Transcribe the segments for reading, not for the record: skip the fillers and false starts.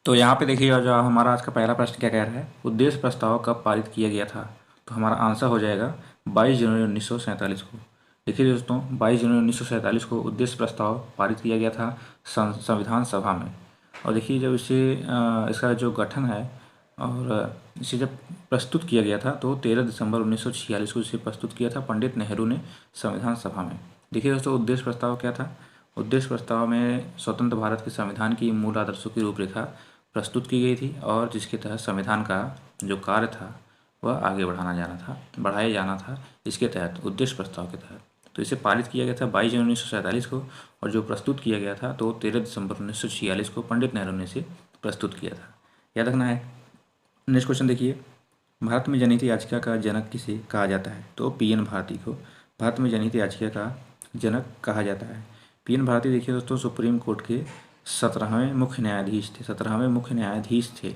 तो यहाँ पे देखिएगा जो हमारा आज का पहला प्रश्न क्या कह रहा है, उद्देश्य प्रस्ताव कब पारित किया गया था। तो हमारा आंसर हो जाएगा 22 जनवरी 1947 को। देखिए दोस्तों, 22 जनवरी 1947 को उद्देश्य प्रस्ताव पारित किया गया था संविधान सभा में। और देखिए जब इसका जो गठन है और इसे जब प्रस्तुत किया गया था तो 13 दिसंबर 1946 को इसे प्रस्तुत किया था पंडित नेहरू ने संविधान सभा में। देखिए दोस्तों, उद्देश्य प्रस्ताव क्या था। उद्देश्य प्रस्ताव में स्वतंत्र भारत के संविधान की मूल आदर्शों की रूपरेखा प्रस्तुत की गई थी और जिसके तहत संविधान का जो कार्य था वह आगे बढ़ाया जाना था इसके तहत, उद्देश्य प्रस्ताव के तहत। तो इसे पारित किया गया था 22 जनवरी 1947 को, और जो प्रस्तुत किया गया था तो 13 दिसंबर 1946 को पंडित नेहरू ने इसे प्रस्तुत किया था। याद रखना है। नेक्स्ट क्वेश्चन देखिए, भारत में जनहित याचिका का जनक किसे कहा जाता है। तो पीएन भारती को भारत में जनहित याचिका का जनक कहा जाता है। पीएन भारती देखिए दोस्तों, सुप्रीम कोर्ट के 17वें मुख्य न्यायाधीश थे। 17वें मुख्य न्यायाधीश थे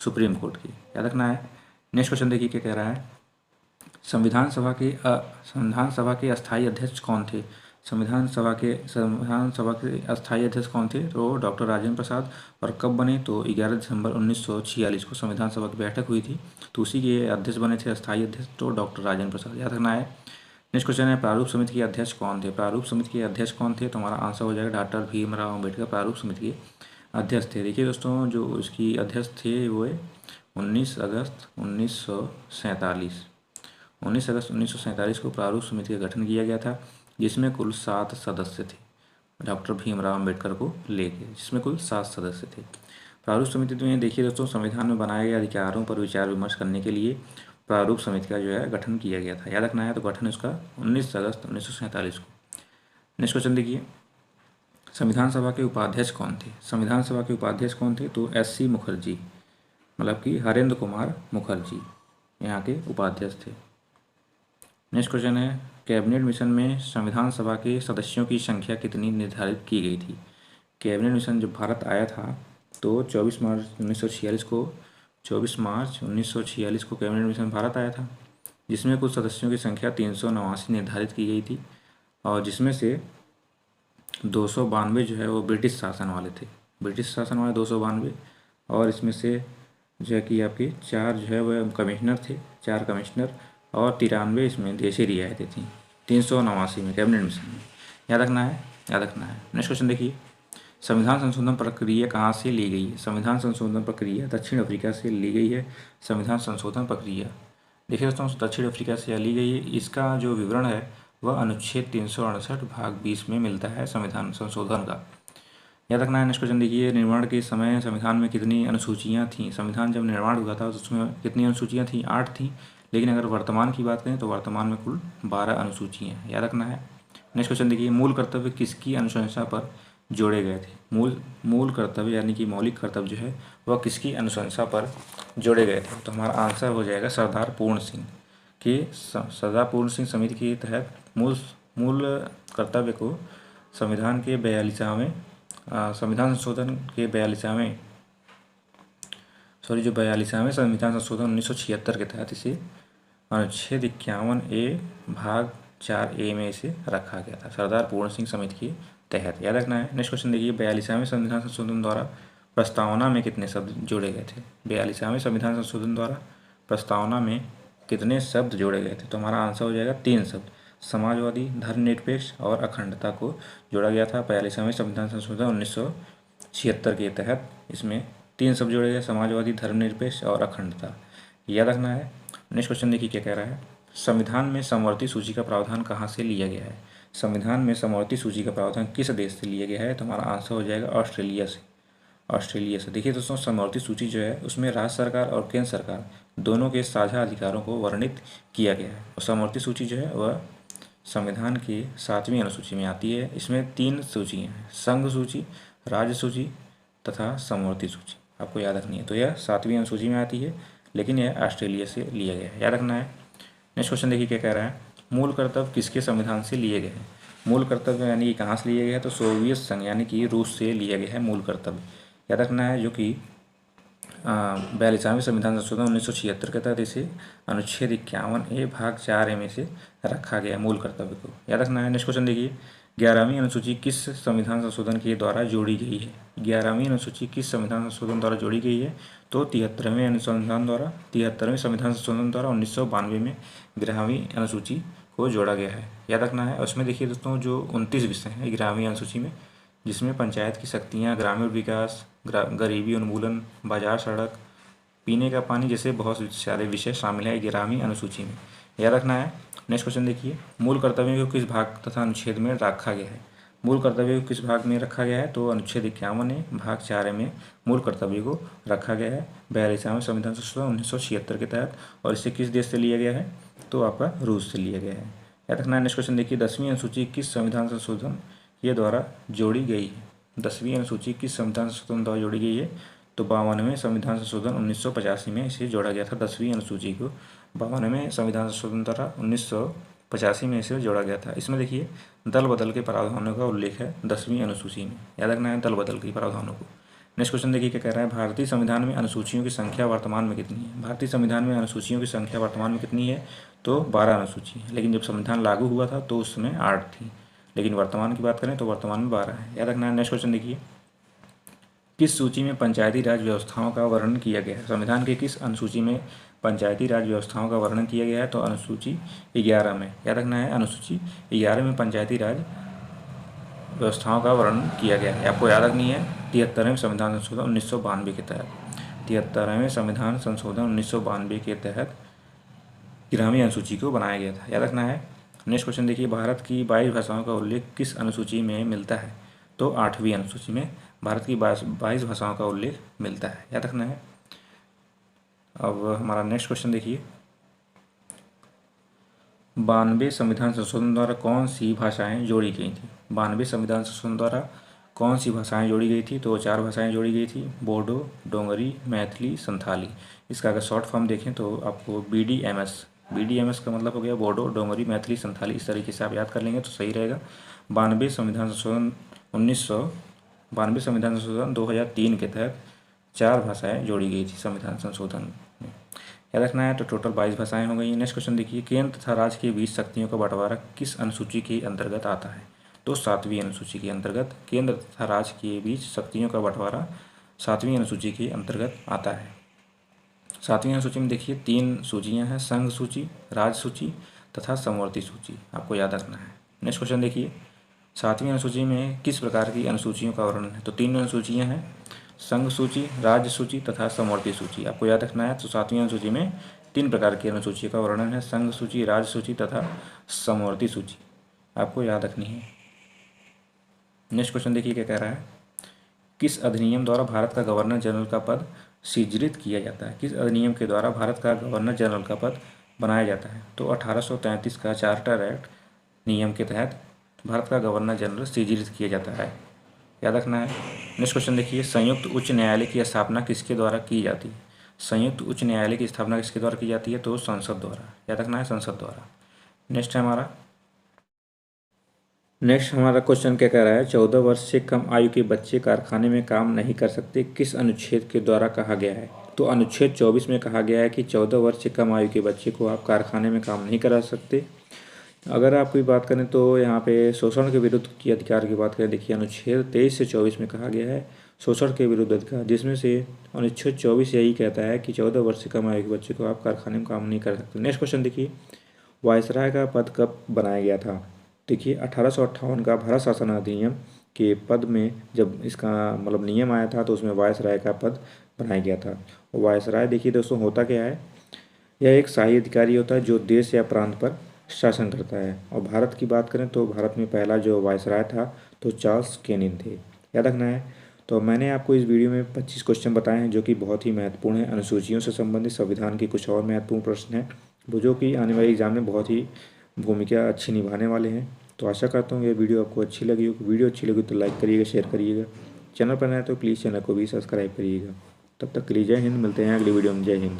सुप्रीम कोर्ट के। याद रखना है। नेक्स्ट क्वेश्चन देखिए क्या कह रहा है, संविधान सभा के अस्थायी अध्यक्ष कौन थे। संविधान सभा के अस्थायी अध्यक्ष कौन थे। तो डॉक्टर राजेंद्र प्रसाद। और कब बने तो 11 दिसंबर 1946 को संविधान सभा की बैठक हुई थी, तो उसी के अध्यक्ष बने थे, अस्थायी अध्यक्ष तो डॉक्टर राजेंद्र प्रसाद। याद रखना है। नेक्स्ट क्वेश्चन है, प्रारूप समिति के अध्यक्ष कौन थे। प्रारूप समिति के अध्यक्ष कौन थे, तो हमारा आंसर हो जाएगा डॉक्टर भीमराव अम्बेडकर प्रारूप समिति के अध्यक्ष थे। देखिए दोस्तों, जो इसकी अध्यक्ष थे वो 19 अगस्त 1947 को प्रारूप समिति का गठन किया गया था, जिसमें कुल 7 सदस्य थे। डॉक्टर भीमराव अम्बेडकर को लेके जिसमें कुल 7 सदस्य थे। प्रारूप समिति में देखिए दोस्तों, संविधान में बनाए गए अधिकारों पर विचार विमर्श करने के लिए प्रारूप समिति का जो है गठन किया गया था। याद रखना है। तो गठन इसका 19 अगस्त 1947 को। नेक्स्ट क्वेश्चन देखिए, संविधान सभा के उपाध्यक्ष कौन थे। संविधान सभा के उपाध्यक्ष कौन थे, तो एससी मुखर्जी, मतलब कि हरेंद्र कुमार मुखर्जी यहाँ के उपाध्यक्ष थे। नेक्स्ट क्वेश्चन है, कैबिनेट मिशन में संविधान सभा के सदस्यों की संख्या कितनी निर्धारित की गई थी। कैबिनेट मिशन जब भारत आया था तो 24 मार्च 1946 को कैबिनेट मिशन भारत आया था, जिसमें कुल सदस्यों की संख्या 389 निर्धारित की गई थी, और जिसमें से 292 जो है वो ब्रिटिश शासन वाले थे। ब्रिटिश शासन वाले 292, और इसमें से जो है कि आपके 4 जो है वह कमिश्नर थे, 4 कमिश्नर, और 93 इसमें देशी रियायतें थीं 389 में कैबिनेट मिशन में। याद रखना है। याद रखना है। नेक्स्ट क्वेश्चन देखिए, संविधान संशोधन प्रक्रिया कहाँ से ली गई है। संविधान संशोधन प्रक्रिया दक्षिण अफ्रीका से ली गई है। संविधान संशोधन प्रक्रिया देखिए दोस्तों, दक्षिण अफ्रीका से ली गई है। इसका जो विवरण है वह अनुच्छेद 368 भाग 20 में मिलता है संविधान संशोधन का। याद रखना है। नेक्स्ट क्वेश्चन देखिए, निर्माण के समय संविधान में कितनी अनुसूचियाँ थीं। संविधान जब निर्माण हुआ था तो उसमें कितनी अनुसूचियाँ थीं, 8 थीं। लेकिन अगर वर्तमान की बात करें तो वर्तमान में कुल 12 अनुसूचियाँ हैं। याद रखना है। नेक्स्ट क्वेश्चन देखिए, मूल कर्तव्य किसकी अनुशंसा पर जोड़े गए थे। मूल कर्तव्य यानी कि मौलिक कर्तव्य जो है वह किसकी अनुशंसा पर जोड़े गए थे। तो हमारा आंसर हो जाएगा सरदार पूर्ण सिंह के। सरदार पूर्ण सिंह समिति के तहत मूल कर्तव्य को संविधान के 42वें संविधान संशोधन के 42वें संविधान संशोधन 1976 के तहत इसे अनुच्छेद 51A भाग 4A में इसे रखा गया था, सरदार पूर्ण सिंह समिति के तहत। याद रखना है। नेक्स्ट क्वेश्चन देखिए, 42वें संविधान संशोधन द्वारा प्रस्तावना में कितने शब्द जोड़े गए थे। 42वें संविधान संशोधन द्वारा प्रस्तावना में कितने शब्द जोड़े गए थे। तो हमारा आंसर हो जाएगा 3 शब्द। समाजवादी, धर्मनिरपेक्ष और अखंडता को जोड़ा गया था 42वें संविधान संशोधन 1976 के तहत। इसमें 3 शब्द जोड़े गए, समाजवादी, धर्मनिरपेक्ष और अखंडता। याद रखना है। नेक्स्ट क्वेश्चन देखिए क्या कह रहा है, संविधान में समवर्ती सूची का प्रावधान कहाँ से लिया गया है। संविधान में समवर्ती सूची का प्रावधान किस देश से लिया गया है। तो हमारा आंसर हो जाएगा ऑस्ट्रेलिया से। देखिए दोस्तों, समवर्ती सूची जो है उसमें राज्य सरकार और केंद्र सरकार दोनों के साझा अधिकारों को वर्णित किया गया है। और समवर्ती सूची जो है वह संविधान की 7वीं अनुसूची में आती है। इसमें 3 सूचियाँ हैं, संघ सूची, राज्य सूची तथा समवर्ती सूची। आपको याद रखनी है। तो यह 7वीं अनुसूची में आती है, लेकिन यह ऑस्ट्रेलिया से लिया गया है। याद रखना है। नेक्स्ट क्वेश्चन देखिए क्या कह रहा है, मूल कर्तव्य किसके संविधान से लिए गए हैं। मूल कर्तव्य यानी कि कहाँ से लिए गए हैं, तो सोवियत संघ यानी कि रूस से लिया गया है मूल कर्तव्य। याद रखना है। जो कि 42वें संविधान संशोधन 1976 के तहत इसे अनुच्छेद 51A भाग 4A में से रखा गया मूल कर्तव्य को। याद रखना है। नेक्स्ट क्वेश्चन देखिए, 11वीं अनुसूची किस संविधान संशोधन के द्वारा जोड़ी गई है? 11वीं अनुसूची किस संविधान संशोधन द्वारा जोड़ी गई है? तो 73वें अनुसंधान द्वारा 73वें संविधान संशोधन द्वारा 1992 में 11वीं अनुसूची को जोड़ा गया है। याद रखना है। उसमें देखिए दोस्तों, जो 29 विषय हैं 11वीं अनुसूची में, जिसमें पंचायत की शक्तियाँ, ग्रामीण विकास, गरीबी उन्मूलन, बाजार सड़क, पीने का पानी जैसे बहुत सारे विषय शामिल हैं 11वीं अनुसूची में। याद रखना है। नेक्स्ट क्वेश्चन देखिए, मूल कर्तव्यों को किस भाग तथा अनुच्छेद में रखा गया है? मूल कर्तव्यों को किस भाग में रखा गया है? तो अनुच्छेद 51 है भाग 4 में मूल कर्तव्यों को रखा गया है 42वें संविधान संशोधन 1976 के तहत। और इसे किस देश से लिया गया है? तो आपका रूस से लिया गया है। याद रखना है। नेक्स्ट क्वेश्चन देखिए, 10वीं अनुसूची किस संविधान संशोधन के द्वारा जोड़ी गई है? 10वीं अनुसूची किस संविधान संशोधन द्वारा जोड़ी गई है? तो 52वें संविधान संशोधन 1985 में इसे जोड़ा गया था। 10वीं अनुसूची को 52वें संविधान संशोधन द्वारा 1985 में इसे जोड़ा गया था। इसमें देखिए दल बदल के प्रावधानों का उल्लेख है 10वीं अनुसूची में। याद रखना है, दल बदल के प्रावधानों को। नेक्स्ट क्वेश्चन देखिए क्या कह रहा है, भारतीय संविधान में अनुसूचियों की संख्या वर्तमान में कितनी है? भारतीय संविधान में अनुसूचियों की संख्या वर्तमान में कितनी है? तो 12 अनुसूची है। लेकिन जब संविधान लागू हुआ था तो उसमें 8 थी, लेकिन वर्तमान की बात करें तो वर्तमान में 12 है। याद रखना है। नेक्स्ट क्वेश्चन देखिए, किस सूची में पंचायती राज व्यवस्थाओं का वर्णन किया गया है? संविधान के किस अनुसूची में पंचायती राज व्यवस्थाओं का वर्णन किया गया है? तो अनुसूची 11 में। याद रखना है, अनुसूची 11 में पंचायती राज व्यवस्थाओं का वर्णन किया गया है। आपको याद रखनी है 73वें संविधान संशोधन 1992 के तहत। 73वें संविधान संशोधन 1992 के तहत 11वीं अनुसूची को बनाया गया था। याद रखना है। नेक्स्ट क्वेश्चन देखिए, भारत की 22 भाषाओं का उल्लेख किस अनुसूची में मिलता है? तो 8वीं अनुसूची में भारत की 22 भाषाओं का उल्लेख मिलता है। याद रखना है। अब हमारा नेक्स्ट क्वेश्चन देखिए, 92 संविधान संशोधन द्वारा कौन सी भाषाएं जोड़ी गई थी? 92 संविधान संशोधन द्वारा कौन सी भाषाएं जोड़ी गई थी? तो 4 भाषाएं जोड़ी गई थी, बोडो, डोंगरी, मैथिली, संथाली। इसका अगर शॉर्ट फॉर्म देखें तो आपको BDMS का मतलब हो गया बोडो, डोंगरी, मैथिली, संथाली। इस तरीके से आप याद कर लेंगे तो सही रहेगा। 92 संविधान संशोधन 92 संविधान संशोधन 2003 के तहत 4 भाषाएं जोड़ी गई थी संविधान संशोधन में। याद रखना है। तो टोटल 22 भाषाएं हो गई। नेक्स्ट क्वेश्चन देखिए, केंद्र तथा राज्य के बीच शक्तियों का बंटवारा किस अनुसूची के अंतर्गत आता है? तो 7वीं अनुसूची के अंतर्गत केंद्र तथा राज्य के बीच शक्तियों का बंटवारा 7वीं अनुसूची के अंतर्गत आता है। 7वीं अनुसूची में देखिए 3 सूचियाँ हैं, संघ सूची, राज्य सूची तथा समवर्ती सूची। आपको याद रखना है। नेक्स्ट क्वेश्चन देखिए, 7वीं अनुसूची में किस प्रकार की अनुसूचियों का वर्णन है? तो 3 अनुसूचियाँ हैं, संघ सूची, राज्य सूची तथा समवर्ती सूची। आपको याद रखना है। तो 7वीं अनुसूची में 3 प्रकार की अनुसूची का वर्णन है, संघ सूची, राज्य सूची तथा समवर्ती सूची। आपको याद रखनी है। नेक्स्ट क्वेश्चन देखिए क्या कह रहा है, किस अधिनियम द्वारा भारत का गवर्नर जनरल का पद सृजित किया जाता है? किस अधिनियम के द्वारा भारत का गवर्नर जनरल का पद बनाया जाता है? तो 1833 का चार्टर एक्ट नियम के तहत भारत का गवर्नर जनरल सृजित किया जाता है। याद रखना है। नेक्स्ट क्वेश्चन देखिए, संयुक्त उच्च न्यायालय की स्थापना किसके द्वारा की जाती है? संयुक्त उच्च न्यायालय की स्थापना किसके द्वारा की जाती है? तो संसद द्वारा। याद रखना है, संसद द्वारा। नेक्स्ट हमारा क्वेश्चन क्या कह रहा है, 14 वर्ष से कम आयु के बच्चे कारखाने में काम नहीं कर सकते, किस अनुच्छेद के द्वारा कहा गया है? तो अनुच्छेद 24 में कहा गया है कि 14 वर्ष से कम आयु के बच्चे को आप कारखाने में काम नहीं करा सकते। अगर आपकी बात करें तो यहाँ पे शोषण के विरुद्ध की अधिकार की बात करें, देखिए अनुच्छेद 23 से 24 में कहा गया है शोषण के विरुद्ध अधिकार, जिसमें से अनुच्छेद 24 यही कहता है कि 14 वर्ष से कम आयु के बच्चे को आप कारखाने में काम नहीं कर सकते। नेक्स्ट क्वेश्चन देखिए, वायसराय का पद कब बनाया गया था? देखिए 1858 का भारत शासन अधिनियम के पद में जब इसका मतलब नियम आया था तो उसमें वायसराय का पद बनाया गया था। और वायसराय देखिए दोस्तों होता क्या है, यह एक शाही अधिकारी होता है जो देश या प्रांत पर शासन करता है। और भारत की बात करें तो भारत में पहला जो वायसराय था तो चार्ल्स केनिन थे। याद रखना है। तो मैंने आपको इस वीडियो में 25 क्वेश्चन बताए हैं जो कि बहुत ही महत्वपूर्ण है। अनुसूचियों से संबंधित संविधान के कुछ और महत्वपूर्ण प्रश्न हैं जो कि आने वाले एग्जाम में बहुत ही भूमिका अच्छी निभाने वाले हैं। तो आशा करता हूँ ये वीडियो आपको अच्छी लगी हो। वीडियो अच्छी लगी तो लाइक करिएगा, शेयर करिएगा। चैनल पर नए तो प्लीज़ चैनल को भी सब्सक्राइब करिएगा। तब तक के लिए जय हिंद। मिलते हैं अगली वीडियो में। जय हिंद।